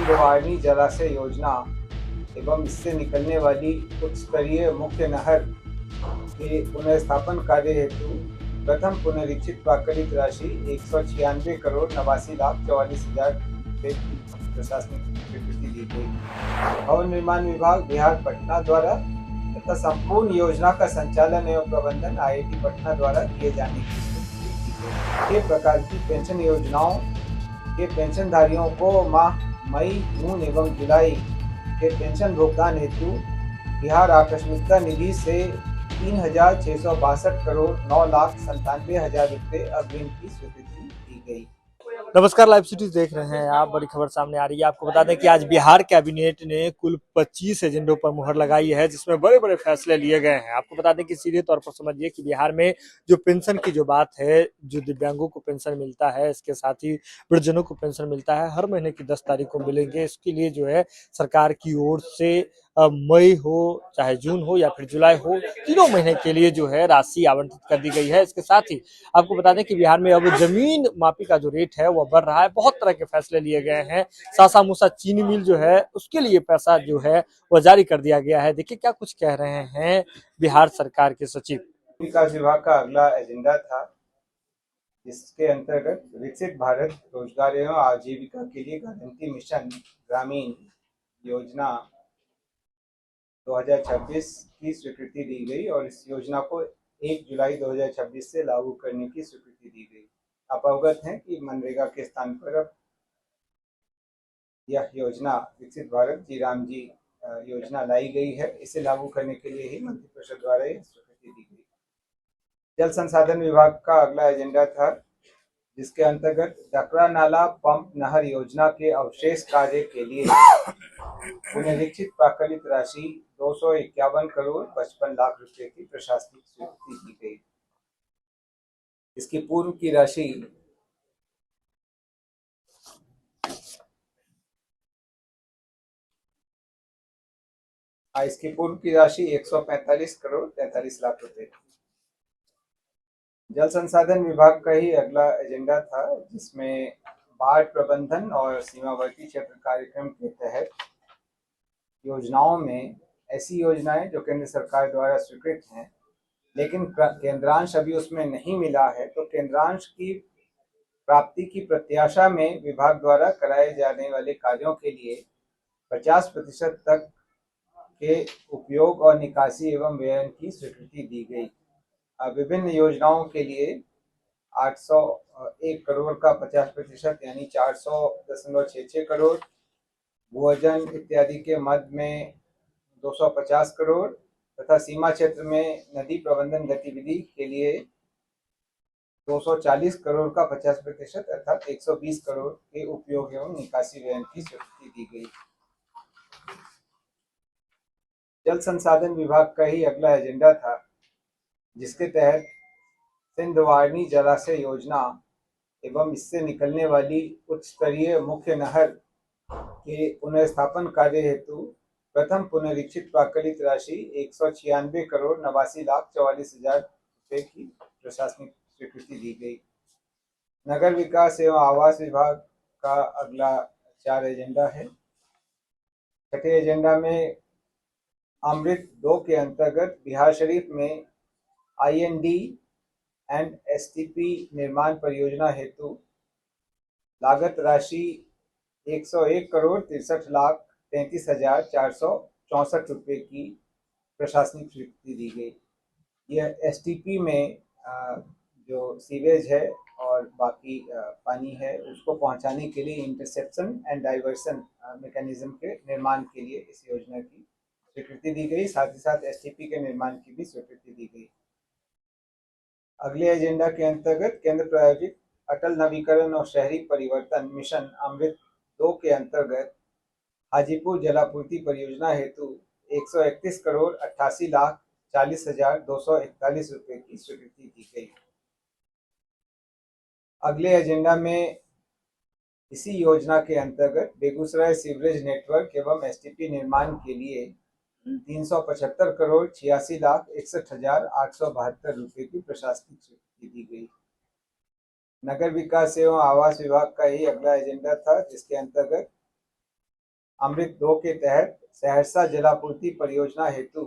सिंधवानी जलाशय योजना एवं इससे निकलने वाली उच्च स्तरीय मुख्य नहर के पुनर्स्थापन कार्य हेतु प्रथम पुनरीक्षित प्राकृतिक राशि 196 करोड़ 89,44,000 रुपये की प्रशासनिक स्वीकृति दी गई। भवन निर्माण विभाग बिहार पटना द्वारा तथा संपूर्ण योजना का संचालन एवं प्रबंधन IIT पटना द्वारा किए जाने की स्वीकृति दी गई। ये प्रकार की पेंशन योजनाओं के पेंशनधारियों को माह मई, जून एवं जुलाई के पेंशन भुगतान हेतु बिहार आकस्मिकता निधि से 3,662 करोड़ 9,97,000 रुपये अग्रिम की स्वीकृति दी गई। नमस्कार, लाइव सिटीज देख रहे हैं आप। बड़ी खबर सामने आ रही है। आपको बता दें कि आज बिहार कैबिनेट ने कुल 25 एजेंडों पर मुहर लगाई है, जिसमें बड़े बड़े फैसले लिए गए हैं। आपको बता दें कि सीधे तौर पर समझिए कि बिहार में जो पेंशन की जो बात है, जो दिव्यांगों को पेंशन मिलता है, इसके साथ ही वृद्धजनों को पेंशन मिलता है, हर महीने की 10 तारीख को मिलेंगे। इसके लिए जो है सरकार की ओर से मई हो चाहे जून हो या फिर जुलाई हो, तीनों महीने के लिए जो है राशि आवंटित कर दी गई है। इसके साथ ही आपको बता दें कि बिहार में अब जमीन मापी का जो रेट है वह बढ़ रहा है। बहुत तरह के फैसले लिए गए हैं। सासा मूसा चीनी मिल जो है उसके लिए पैसा जो है वह जारी कर दिया गया है। देखिए क्या कुछ कह रहे हैं बिहार सरकार के सचिव। विकास विभाग का अगला एजेंडा था, जिसके अंतर्गत विकसित भारत रोजगार एवं आजीविका के लिए गारंटी मिशन ग्रामीण योजना 2026 की स्वीकृति दी गई और इस योजना को 1 जुलाई 2026 से लागू करने की स्वीकृति दी गई। आप अवगत हैं कि मनरेगा के स्थान पर अब यह योजना विकसित भारत जी राम जी योजना लाई गई है। इसे लागू करने के लिए ही मंत्रिपरिषद द्वारा यह स्वीकृति दी गई। जल संसाधन विभाग का अगला एजेंडा था, जिसके अंतर्गत डकरा नाला पंप नहर योजना के अवशेष कार्य के लिए पुनरीक्षित प्राकृतिक राशि 251 करोड़ 55 लाख रुपए की प्रशासनिक स्वीकृति दी गई। इसकी पूर्व की राशि इसकी पूर्व की राशि 145 करोड़ 43 लाख रुपए थी। जल संसाधन विभाग का ही अगला एजेंडा था, जिसमें बाढ़ प्रबंधन और सीमावर्ती क्षेत्र कार्यक्रम के तहत योजनाओं में ऐसी योजनाएं जो केंद्र सरकार द्वारा स्वीकृत हैं, लेकिन केंद्रांश अभी उसमें नहीं मिला है, तो केंद्रांश की प्राप्ति की प्रत्याशा में विभाग द्वारा कराए जाने वाले कार्यों के लिए 50% तक के उपयोग और निकासी एवं व्ययन की स्वीकृति दी गई। विभिन्न योजनाओं के लिए 801 करोड़ का 50% यानी 400.66 करोड़, भूजन इत्यादि के मध्य में 250 करोड़ तथा सीमा क्षेत्र में नदी प्रबंधन गतिविधि के लिए 240 करोड़ का 50% अर्थात 120 करोड़ के उपयोग एवं निकासी व्यय की स्वीकृति दी गई। जल संसाधन विभाग का ही अगला एजेंडा था, जिसके तहत सिंधवानी जलाशय योजना एवं इससे निकलने वाली उच्च स्तरीय मुख्य नहर के पुनर्स्थापन कार्य हेतु प्रथम पुनरीक्षित प्राकृतिक राशि 196 करोड़ 89,44,000 रुपये की प्रशासनिक स्वीकृति दी गई। नगर विकास एवं आवास विभाग का अगला 4 एजेंडा है। छठे एजेंडा में अमृत 2 के अंतर्गत बिहार शरीफ में IND एंड STP निर्माण परियोजना हेतु लागत राशि 101 करोड़ 63,33,464 रुपये की प्रशासनिक स्वीकृति दी गई। यह STP में जो सीवेज है और बाकी पानी है उसको पहुंचाने के लिए इंटरसेप्शन एंड डाइवर्सन मैकेनिज्म के निर्माण के लिए इस योजना की स्वीकृति दी गई। साथ ही साथ STP के निर्माण की भी स्वीकृति दी गई। अगले एजेंडा के अंतर्गत केंद्र प्रायोजित अटल नवीकरण और शहरी परिवर्तन मिशन अमृत 2 के अंतर्गत हाजीपुर जलापूर्ति परियोजना हेतु 131 करोड़ 88,40,241 रुपये की स्वीकृति दी गई। अगले एजेंडा में इसी योजना के अंतर्गत बेगूसराय सीवरेज नेटवर्क एवं STP निर्माण के लिए 375 करोड़ 86,61,872 रुपये की प्रशासनिक स्वीकृति दी गई। नगर विकास एवं आवास विभाग का ही अगला एजेंडा था, जिसके अंतर्गत अमृत 2 के तहत सहरसा जलापूर्ति परियोजना हेतु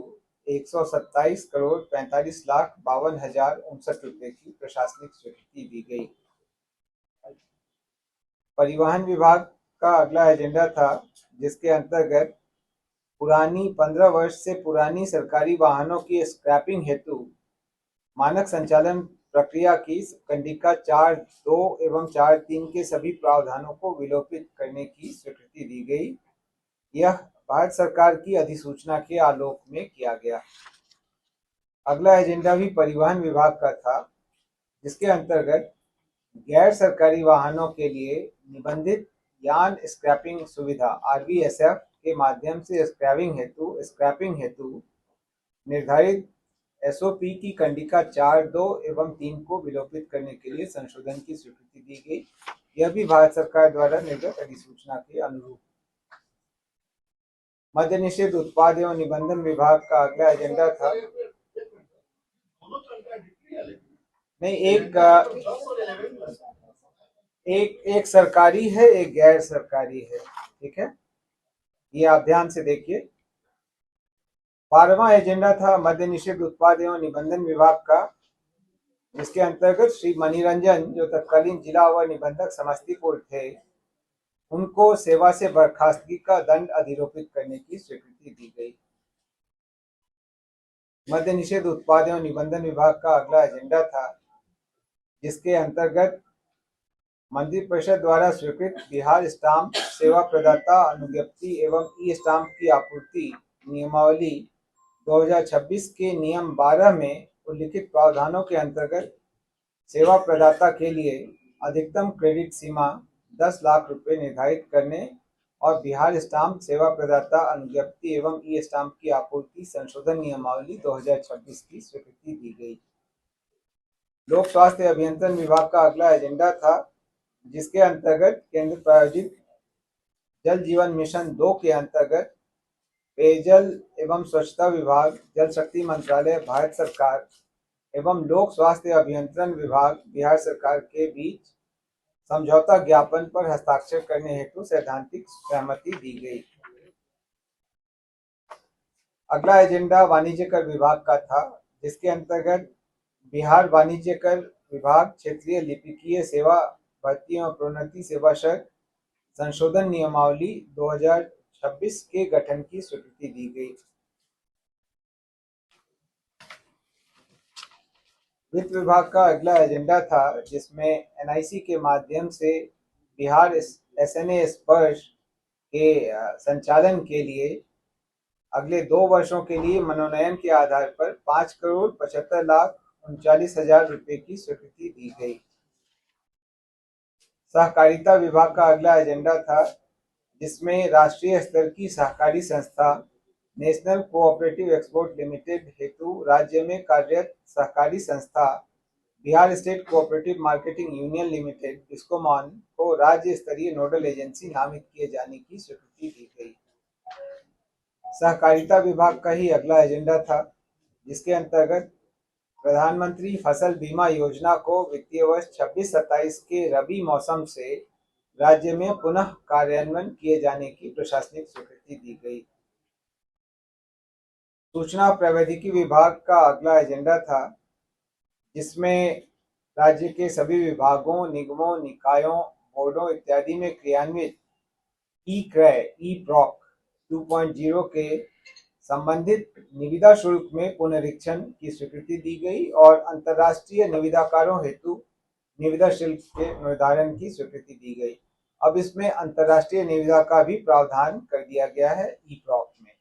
127 करोड़ 45 लाख 52,059 रुपए की प्रशासनिक स्वीकृति दी गई। परिवहन विभाग का अगला एजेंडा था, जिसके अंतर्गत पुरानी 15 वर्ष से पुरानी सरकारी वाहनों की स्क्रैपिंग हेतु मानक संचालन प्रक्रिया की कंडिका 4.2 एवं 4.3 के सभी प्रावधानों को विलोपित करने की स्वीकृति दी गई। यह भारत सरकार की अधिसूचना के आलोक में किया गया। अगला एजेंडा भी परिवहन विभाग का था, जिसके अंतर्गत गैर सरकारी वाहनों के लिए निबंधित यान स्क्रैपिंग सुविधा आरवीएसएफ के माध्यम से स्क्रैपिंग हेतु निर्धारित एसओपी की कंडिका 4.2 एवं 3 को विलोपित करने के लिए संशोधन की स्वीकृति दी गई। यह भी भारत सरकार द्वारा निर्गत अधिसूचना के अनुरूप। मद्य निषेध उत्पाद एवं निबंधन विभाग का अगला एजेंडा था, नहीं एक सरकारी है, एक गैर सरकारी है, ठीक है, ये आप ध्यान से देखिए। 12वां एजेंडा था मद्य निषेध उत्पाद एवं निबंधन विभाग का, जिसके अंतर्गत श्री मणिरंजन, जो तत्कालीन जिला व निबंधक समस्तीपुर थे, उनको सेवा से बर्खास्तगी का दंड अधिरोपित करने की स्वीकृति दी गई। मद्य निषेध उत्पाद एवं निबंधन विभाग का अगला एजेंडा था, जिसके अंतर्गत मंत्रिपरिषद द्वारा स्वीकृत बिहार स्टाम्प सेवा प्रदाता अनुज्ञप्ति एवं ई स्टाम्प की आपूर्ति नियमावली 2026 के नियम 12 में उल्लिखित प्रावधानों के अंतर्गत सेवा प्रदाता के लिए अधिकतम क्रेडिट सीमा 10 लाख रुपए निर्धारित करने और बिहार स्टाम्प सेवा प्रदाता अनुज्ञप्ति एवं ई स्टाम्प की आपूर्ति संशोधन नियमावली 2026 की स्वीकृति दी गई। लोक स्वास्थ्य अभियंत्रण विभाग का अगला एजेंडा था, जिसके अंतर्गत केंद्र प्रायोजित जल जीवन मिशन 2 के अंतर्गत पेयजल एवं स्वच्छता विभाग, जल शक्ति मंत्रालय भारत सरकार एवं लोक स्वास्थ्य अभियंत्रण विभाग बिहार सरकार के बीच समझौता ज्ञापन पर हस्ताक्षर करने हेतु सैद्धांतिक सहमति दी गई। अगला एजेंडा वाणिज्य कर विभाग का था, जिसके अंतर्गत बिहार वाणिज्य कर विभाग क्षेत्रीय लिपिकीय सेवा भर्ती एवं प्रोन्नति सेवा शर्त संशोधन नियमावली 2026 के गठन की स्वीकृति दी गई। वित्त विभाग का अगला एजेंडा था, जिसमें एनआईसी के माध्यम से बिहार एसएनए स्पर्श के संचालन के लिए अगले 2 वर्षों के लिए मनोनयन के आधार पर 5 करोड़ 75 लाख 39,000 रुपए की स्वीकृति दी गई। सहकारिता विभाग का अगला एजेंडा था, जिसमें राष्ट्रीय स्तर की सहकारी संस्था नेशनल कोऑपरेटिव एक्सपोर्ट लिमिटेड हेतु राज्य में कार्यरत सहकारी संस्था Bihar state cooperative marketing union limited Biscomaun को राज्य स्तरीय नोडल एजेंसी नामित किए जाने की स्वीकृति दी गई। सहकारिता विभाग का ही अगला एजेंडा था, जिसके अंतर्गत प्रधानमंत्री फसल बीमा योजना को वित्तीय वर्ष 26-27 के रबी मौसम से राज्य में पुनः कार्यान्वयन किए जाने की प्रशासनिक स्वीकृति दी गई। सूचना प्रौद्योगिकी विभाग का अगला एजेंडा था, जिसमें राज्य के सभी विभागों, निगमों, निकायों, बोर्डों इत्यादि में क्रियान्वित ई क्रय ई प्रॉक 2.0 के संबंधित निविदा शुल्क में पुनरीक्षण की स्वीकृति दी गई और अंतर्राष्ट्रीय निविदाकारों हेतु निविदा शुल्क के निर्धारण की स्वीकृति दी गई। अब इसमें अंतर्राष्ट्रीय निविदा का भी प्रावधान कर दिया गया है ई प्रॉक में।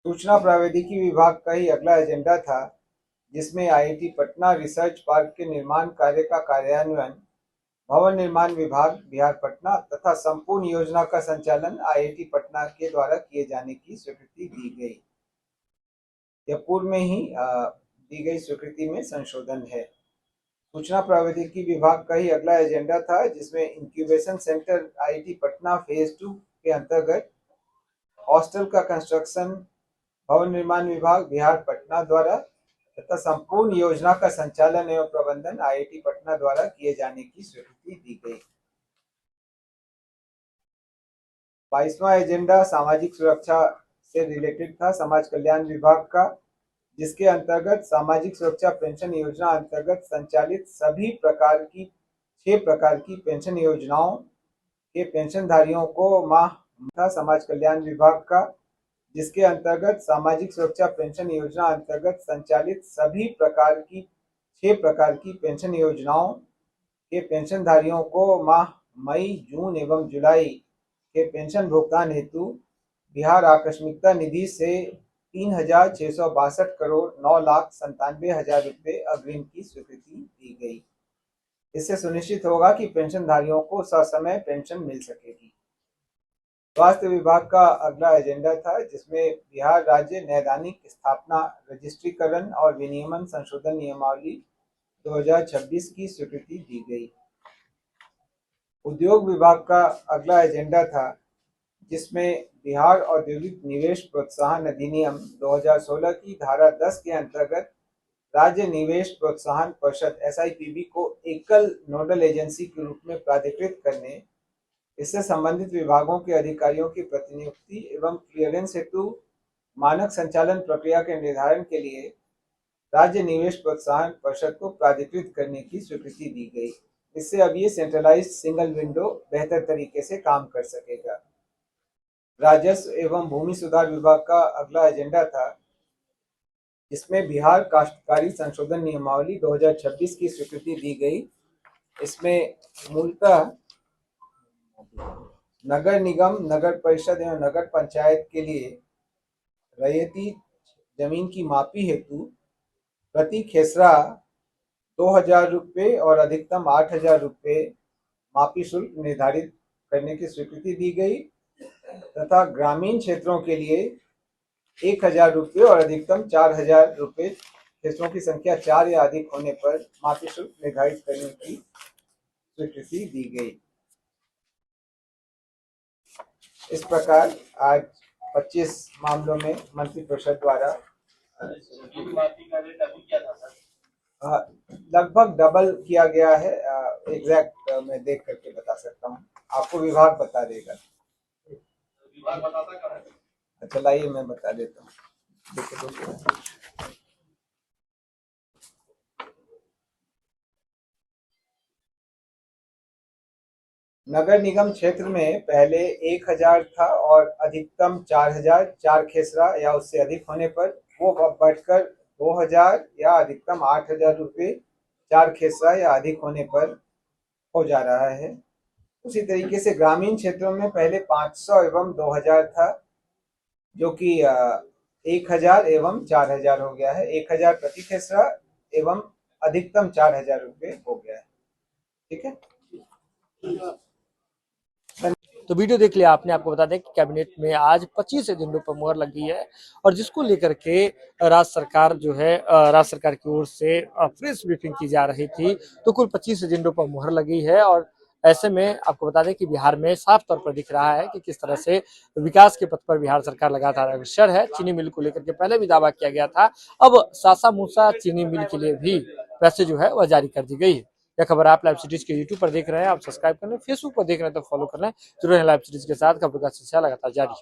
सूचना प्रौद्योगिकी विभाग का ही अगला एजेंडा था, जिसमें आईआईटी पटना रिसर्च पार्क के निर्माण कार्य का कार्यान्वयन भवन निर्माण विभाग बिहार पटना तथा संपूर्ण योजना का संचालन आईआईटी पटना के द्वारा किए जाने की स्वीकृति दी गई। यह पूर्व में ही दी गई स्वीकृति में संशोधन है। सूचना प्रौद्योगिकी विभाग का ही अगला एजेंडा था, जिसमें incubation centre IIT Patna phase 2 के अंतर्गत हॉस्टल का कंस्ट्रक्शन भवन निर्माण विभाग बिहार पटना द्वारा तथा संपूर्ण योजना का संचालन एवं प्रबंधन आईआईटी पटना द्वारा किए जाने की स्वीकृति दी गई। 22वां एजेंडा सामाजिक सुरक्षा से रिलेटेड था, समाज कल्याण विभाग का, जिसके अंतर्गत सामाजिक सुरक्षा पेंशन योजना अंतर्गत संचालित सभी प्रकार की 6 प्रकार की पेंशन योजनाओं के पेंशनधारियों को माह था। समाज कल्याण विभाग का, जिसके अंतर्गत सामाजिक सुरक्षा पेंशन योजना अंतर्गत संचालित सभी प्रकार की 6 प्रकार की पेंशन योजनाओं के पेंशनधारियों को माह मई, जून एवं जुलाई के पेंशन भुगतान हेतु बिहार आकस्मिकता निधि से 3,662,9,97,000 रुपये अग्रिम की स्वीकृति दी गई। इससे सुनिश्चित होगा कि पेंशनधारियों को ससमय पेंशन मिल सकेगी। स्वास्थ्य विभाग का अगला एजेंडा था, जिसमें बिहार राज्य नैदानिक स्थापना रजिस्ट्रीकरण और विनियमन संशोधन नियमावली 2026 की स्वीकृति दी गई। उद्योग विभाग का अगला एजेंडा था, जिसमें बिहार औद्योगिक निवेश प्रोत्साहन अधिनियम 2016 की धारा 10 के अंतर्गत राज्य निवेश प्रोत्साहन परिषद SIPB को एकल नोडल एजेंसी के रूप में प्राधिकृत करने, इससे संबंधित विभागों के अधिकारियों की प्रतिनियुक्ति एवं क्लियरेंस हेतु मानक संचालन प्रक्रिया के निर्धारण के लिए राज्य निवेश प्रोत्साहन परिषद को प्राधिकृत करने की स्वीकृति दी गई। इससे अब ये सेंट्रलाइज्ड सिंगल विंडो बेहतर तरीके से काम कर सकेगा। राजस्व एवं भूमि सुधार विभाग का अगला एजेंडा था, जिसमें बिहार काश्तकारी संशोधन नियमावली 2026 की स्वीकृति दी गई। इसमें मूलतः नगर निगम, नगर परिषद एवं नगर पंचायत के लिए रैयती जमीन की मापी हेतु प्रति खेसरा 2,000 रुपये और अधिकतम 8,000 रुपये मापी शुल्क निर्धारित करने की स्वीकृति दी गई तथा ग्रामीण क्षेत्रों के लिए 1,000 रुपये और अधिकतम 4,000 रुपये खेसरों की संख्या 4 या अधिक होने पर मापी शुल्क निर्धारित करने की स्वीकृति दी गई। इस प्रकार आज 25 मामलों में मंत्रिपरिषद द्वारा लगभग डबल किया गया है। एग्जैक्ट मैं देख करके बता सकता हूँ, आपको विभाग बता देगा। विभाग बताता कब है? अच्छा लाइए मैं बता देता हूँ। नगर निगम क्षेत्र में पहले 1,000 था और अधिकतम 4,000, 4 खेसरा या उससे अधिक होने पर वो बढ़कर 2,000 या अधिकतम 8,000 रुपये 4 खेसरा या अधिक होने पर हो जा रहा है। उसी तरीके से ग्रामीण क्षेत्रों में पहले 500 एवं 2,000 था, जो कि 1,000 एवं 4,000 हो गया है। 1,000 प्रति खेसरा एवं अधिकतम 4,000 रुपये हो गया है। ठीक है, तो वीडियो देख लिया आपने। आपको बता दें कि कैबिनेट में आज 25 एजेंडों पर मुहर लगी है और जिसको लेकर के राज्य सरकार जो है राज्य सरकार की ओर से प्रेस ब्रीफिंग की जा रही थी। तो कुल 25 एजेंडों पर मुहर लगी है और ऐसे में आपको बता दें कि बिहार में साफ तौर पर दिख रहा है कि किस तरह से विकास के पथ पर बिहार सरकार लगातार अग्रसर है। चीनी मिल को लेकर के पहले भी दावा किया गया था, अब सासा मूसा चीनी मिल के लिए भी पैसे जो है वह जारी कर दी गई है। यह खबर आप लाइव सिटीज के यूट्यूब पर देख रहे हैं, आप सब्सक्राइब कर लें, फेसबुक पर देख रहे हैं तो फॉलो कर लें। जुड़े हैं लाइव सिटीज के साथ, खबर का सिलसिला लगातार जारी है।